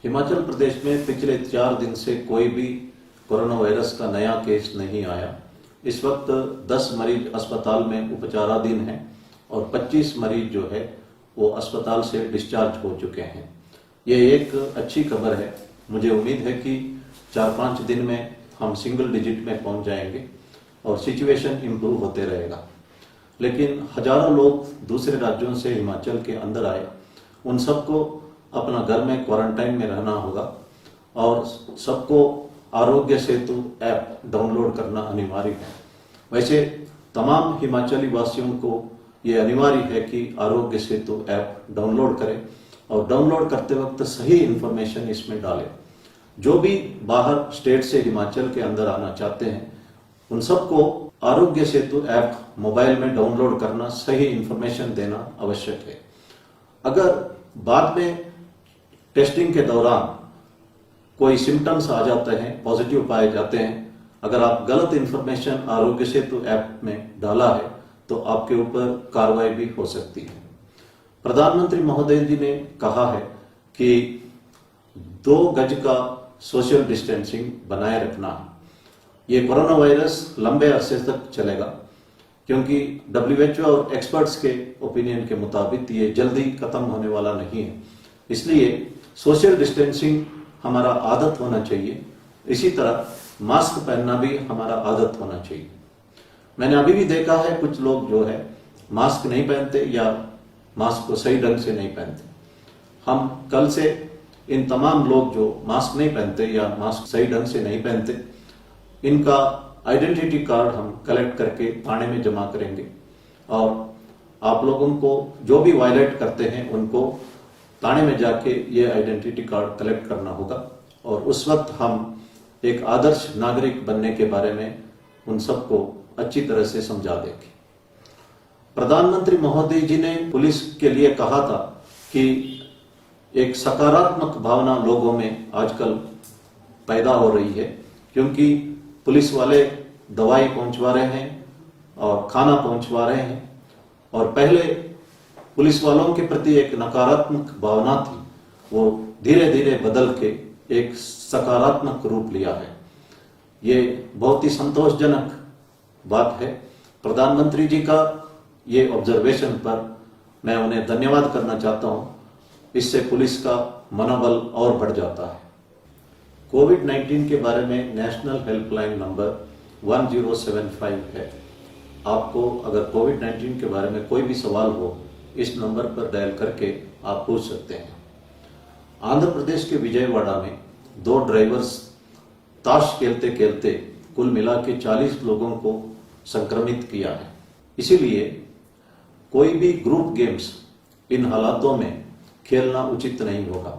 हिमाचल प्रदेश में पिछले 4 दिन से कोई भी कोरोना वायरस का नया केस नहीं आया। इस वक्त 10 मरीज अस्पताल में उपचाराधीन हैं और 25 मरीज जो है वो अस्पताल से डिस्चार्ज हो चुके हैं। ये एक अच्छी खबर है। मुझे उम्मीद है कि 4-5 दिन में हम सिंगल डिजिट में पहुंच जाएंगे और सिचुएशन इम्प्रूव होते रहेगा। लेकिन हजारों लोग दूसरे राज्यों से हिमाचल के अंदर आए, उन सबको अपना घर में क्वारंटाइन में रहना होगा और सबको आरोग्य सेतु ऐप डाउनलोड करना अनिवार्य है। वैसे तमाम हिमाचली वासियों को ये अनिवार्य है कि आरोग्य सेतु ऐप डाउनलोड करें और डाउनलोड करते वक्त सही इंफॉर्मेशन इसमें डालें। जो भी बाहर स्टेट से हिमाचल के अंदर आना चाहते हैं उन सबको आरोग्य सेतु ऐप मोबाइल में डाउनलोड करना, सही इंफॉर्मेशन देना आवश्यक है। अगर बाद में टेस्टिंग के दौरान कोई सिम्टम्स आ जाते हैं, पॉजिटिव पाए जाते हैं, अगर आप गलत इंफॉर्मेशन आरोग्य सेतु ऐप में डाला है तो आपके ऊपर कार्रवाई भी हो सकती है। प्रधानमंत्री महोदय जी ने कहा है कि 2 गज का सोशल डिस्टेंसिंग बनाए रखना है। ये कोरोना वायरस लंबे अरसे तक चलेगा क्योंकि WHO और एक्सपर्ट्स के ओपिनियन के मुताबिक ये जल्दी खत्म होने वाला नहीं है। इसलिए सोशल डिस्टेंसिंग हमारा आदत होना चाहिए। इसी तरह मास्क पहनना भी हमारा आदत होना चाहिए। मैंने अभी भी देखा है कुछ लोग जो है मास्क नहीं पहनते या मास्क को सही ढंग से नहीं पहनते। हम कल से इन तमाम लोग जो मास्क नहीं पहनते या मास्क सही ढंग से नहीं पहनते, इनका आइडेंटिटी कार्ड हम कलेक्ट करके थाने में जमा करेंगे और आप लोगों को जो भी वायलेट करते हैं उनको थाने में जाके ये आइडेंटिटी कार्ड कलेक्ट करना होगा और उस वक्त हम एक आदर्श नागरिक बनने के बारे में उन सबको अच्छी तरह से समझा देंगे। प्रधानमंत्री महोदय जी ने पुलिस के लिए कहा था कि एक सकारात्मक भावना लोगों में आजकल पैदा हो रही है क्योंकि पुलिस वाले दवाई पहुंचवा रहे हैं और खाना पहुंचवा रहे हैं और पहले पुलिस वालों के प्रति एक नकारात्मक भावना थी, वो धीरे धीरे बदल के एक सकारात्मक रूप लिया है। ये बहुत ही संतोषजनक बात है। प्रधानमंत्री जी का ये ऑब्जर्वेशन पर मैं उन्हें धन्यवाद करना चाहता हूं। इससे पुलिस का मनोबल और बढ़ जाता है। कोविड-19 के बारे में नेशनल हेल्पलाइन नंबर 1075 है। आपको अगर कोविड-19 के बारे में कोई भी सवाल हो, इस नंबर पर डायल करके आप पूछ सकते हैं। आंध्र प्रदेश के विजयवाड़ा में 2 ड्राइवर्स ताश खेलते खेलते कुल मिला के 40 लोगों को संक्रमित किया है। इसीलिए कोई भी ग्रुप गेम्स इन हालातों में खेलना उचित नहीं होगा।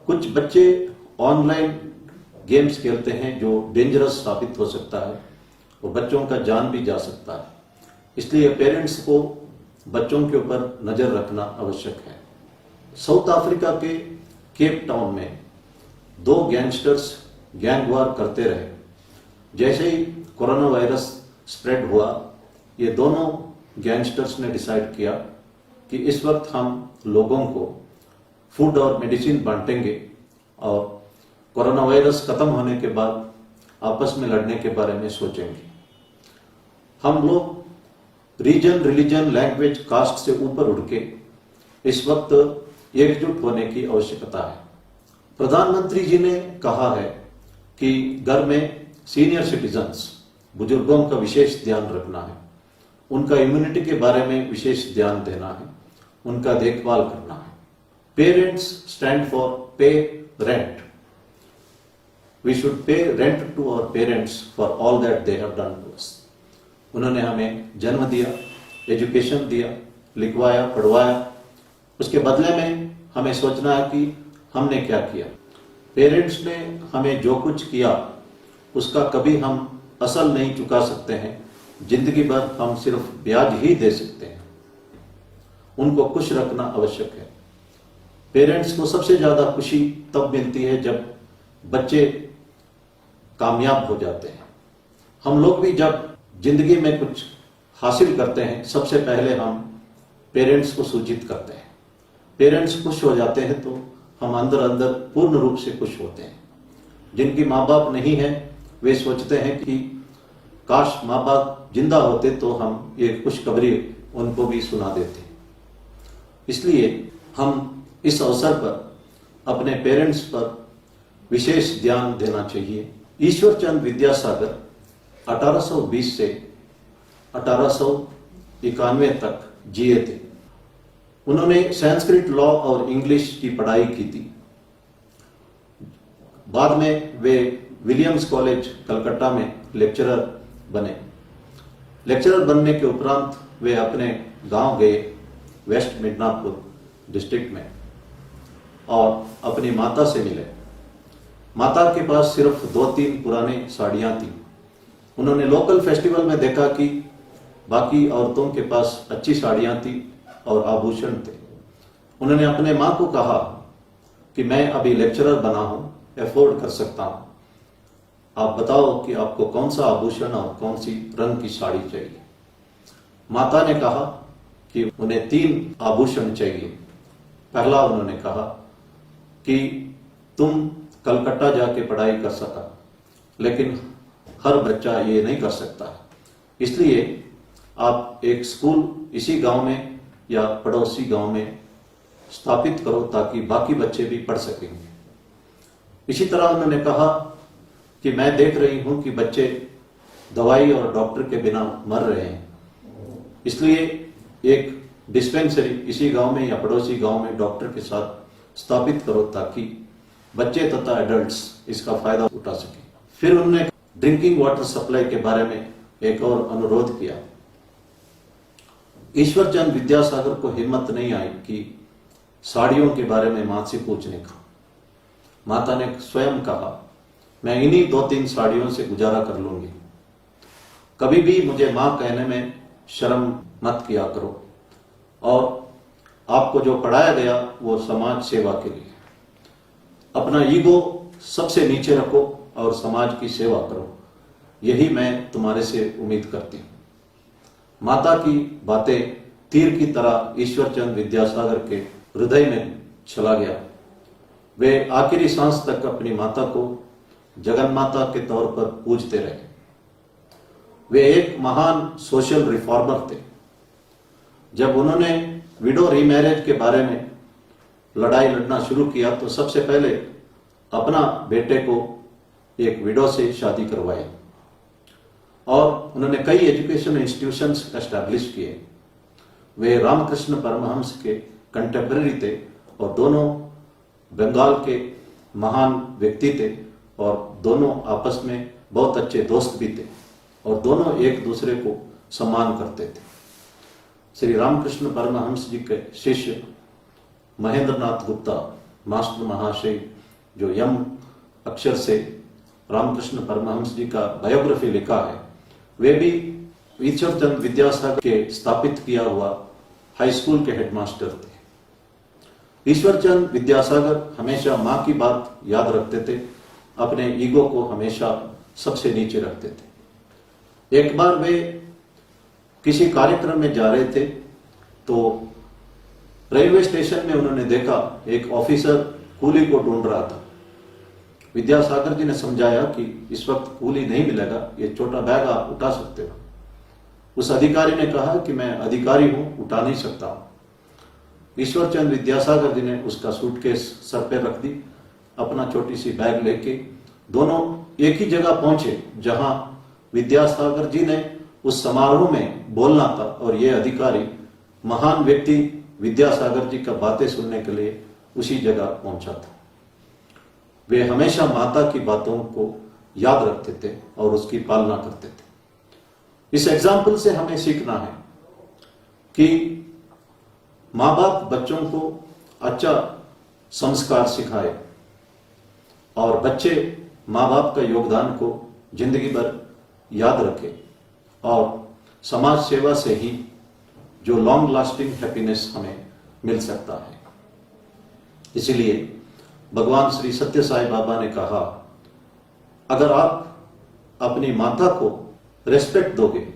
कुछ बच्चे ऑनलाइन गेम्स खेलते हैं जो डेंजरस साबित हो सकता है और बच्चों का जान भी जा सकता है। इसलिए पेरेंट्स को बच्चों के ऊपर नजर रखना आवश्यक है। साउथ अफ्रीका के केप टाउन में 2 गैंगस्टर्स गैंग वार करते रहे। जैसे ही कोरोना वायरस स्प्रेड हुआ, ये दोनों गैंगस्टर्स ने डिसाइड किया कि इस वक्त हम लोगों को फूड और मेडिसिन बांटेंगे और कोरोना वायरस खत्म होने के बाद आपस में लड़ने के बारे में सोचेंगे। हम लोग रीजन, रिलीजन, लैंग्वेज, कास्ट से ऊपर उठ के इस वक्त एकजुट होने की आवश्यकता है। प्रधानमंत्री जी ने कहा है कि घर में सीनियर सिटीजन्स, बुजुर्गों का विशेष ध्यान रखना है, उनका इम्यूनिटी के बारे में विशेष ध्यान देना है, उनका देखभाल करना है। Parents stand for pay rent. We should pay rent to our parents for all that they have done to us. उन्होंने हमें जन्म दिया, एजुकेशन दिया, लिखवाया, पढ़वाया, उसके बदले में हमें सोचना है कि हमने क्या किया। पेरेंट्स ने हमें जो कुछ किया उसका कभी हम असल नहीं चुका सकते हैं। जिंदगी भर हम सिर्फ ब्याज ही दे सकते हैं। उनको खुश रखना आवश्यक है। पेरेंट्स को सबसे ज्यादा खुशी तब मिलती है जब बच्चे कामयाब हो जाते हैं। हम लोग भी जब जिंदगी में कुछ हासिल करते हैं, सबसे पहले हम पेरेंट्स को सूचित करते हैं। पेरेंट्स खुश हो जाते हैं तो हम अंदर अंदर पूर्ण रूप से खुश होते हैं। जिनकी माँ बाप नहीं है वे सोचते हैं कि काश माँ बाप जिंदा होते तो हम ये खुशखबरी उनको भी सुना देते। इसलिए हम इस अवसर पर अपने पेरेंट्स पर विशेष ध्यान देना चाहिए। ईश्वरचंद विद्यासागर 1820 से 1891 तक जिए थे। उन्होंने संस्कृत लॉ और इंग्लिश की पढ़ाई की थी। बाद में वे विलियम्स कॉलेज कलकत्ता में लेक्चरर बने। लेक्चरर बनने के उपरांत वे अपने गांव गए वेस्ट मिदनापुर डिस्ट्रिक्ट में और अपनी माता से मिले। माता के पास सिर्फ 2-3 पुरानी साड़ियां थी। उन्होंने लोकल फेस्टिवल में देखा कि बाकी औरतों के पास अच्छी साड़ियां थी और आभूषण थे। उन्होंने अपने माँ को कहा कि मैं अभी लेक्चरर बना हूं, अफोर्ड कर सकता हूं, आप बताओ कि आपको कौन सा आभूषण और कौन सी रंग की साड़ी चाहिए। माता ने कहा कि उन्हें 3 आभूषण चाहिए। पहला उन्होंने कहा कि तुम कलकत्ता जाके पढ़ाई कर सका, लेकिन हर बच्चा ये नहीं कर सकता, इसलिए आप एक स्कूल इसी गांव में या पड़ोसी गांव में स्थापित करो ताकि बाकी बच्चे भी पढ़ सकेंगे। इसी तरह उन्होंने कहा कि मैं देख रही हूं कि बच्चे दवाई और डॉक्टर के बिना मर रहे हैं, इसलिए एक डिस्पेंसरी इसी गांव में या पड़ोसी गांव में डॉक्टर के साथ स्थापित करो ताकि बच्चे तथा एडल्ट्स इसका फायदा उठा सके। फिर उन्होंने ड्रिंकिंग वाटर सप्लाई के बारे में एक और अनुरोध किया। ईश्वरचंद विद्यासागर को हिम्मत नहीं आई कि साड़ियों के बारे में मां से पूछने का। माता ने स्वयं कहा, मैं इन्हीं 2-3 साड़ियों से गुजारा कर लूंगी, कभी भी मुझे मां कहने में शर्म मत किया करो, और आपको जो पढ़ाया गया वो समाज सेवा के लिए। अपना ईगो सबसे नीचे रखो और समाज की सेवा करो, यही मैं तुम्हारे से उम्मीद करती हूं। माता की बातें तीर की तरह ईश्वरचंद विद्यासागर के हृदय में चला गया। वे आखिरी सांस तक अपनी माता को जगन माता के तौर पर पूजते रहे। वे एक महान सोशल रिफॉर्मर थे। जब उन्होंने विडो रीमैरिज के बारे में लड़ाई लड़ना शुरू किया तो सबसे पहले अपना बेटे को एक विडो से शादी करवाई और उन्होंने कई एजुकेशन इंस्टीट्यूशंस एस्टैब्लिश किए। वे रामकृष्ण परमहंस के कंटेम्पररी थे और दोनों बंगाल के महान व्यक्ति थे और दोनों आपस में बहुत अच्छे दोस्त भी थे और दोनों एक दूसरे को सम्मान करते थे। श्री रामकृष्ण परमहंस जी के शिष्य महेंद्र नाथ गुप्ता मास्टर महाशय, जो यम अक्षर से रामकृष्ण परमहंस जी का बायोग्राफी लिखा है, वे भी ईश्वरचंद विद्यासागर के स्थापित किया हुआ हाई स्कूल के हेडमास्टर थे। ईश्वरचंद विद्यासागर हमेशा मां की बात याद रखते थे, अपने ईगो को हमेशा सबसे नीचे रखते थे। एक बार वे किसी कार्यक्रम में जा रहे थे तो रेलवे स्टेशन में उन्होंने देखा एक ऑफिसर कूली को ढूंढ रहा था। विद्यासागर जी ने समझाया कि इस वक्त कूली नहीं मिलेगा, ये छोटा बैग आप उठा सकते हो। उस अधिकारी ने कहा कि मैं अधिकारी हूं, उठा नहीं सकता हूं। ईश्वरचंद विद्यासागर जी ने उसका सूटकेस सर पे रख दी, अपना छोटी सी बैग लेके दोनों एक ही जगह पहुंचे जहां विद्यासागर जी ने उस समारोह में बोलना था और ये अधिकारी महान व्यक्ति विद्यासागर जी का बातें सुनने के लिए उसी जगह पहुंचा था। वे हमेशा माता की बातों को याद रखते थे और उसकी पालना करते थे। इस एग्जाम्पल से हमें सीखना है कि माँ बाप बच्चों को अच्छा संस्कार सिखाए और बच्चे माँ बाप का योगदान को जिंदगी भर याद रखें और समाज सेवा से ही जो लॉन्ग लास्टिंग हैप्पीनेस हमें मिल सकता है। इसलिए भगवान श्री सत्य साई बाबा ने कहा, अगर आप अपनी माता को रेस्पेक्ट दोगे,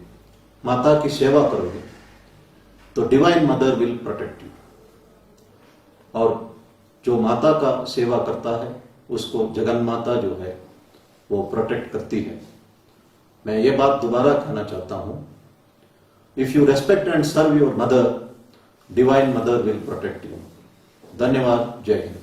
माता की सेवा करोगे, तो divine mother will protect you. और जो माता का सेवा करता है उसको जगन माता जो है वो प्रोटेक्ट करती है। मैं ये बात दोबारा कहना चाहता हूं, if you respect and serve your mother, divine mother will protect you. धन्यवाद। जय हिंद।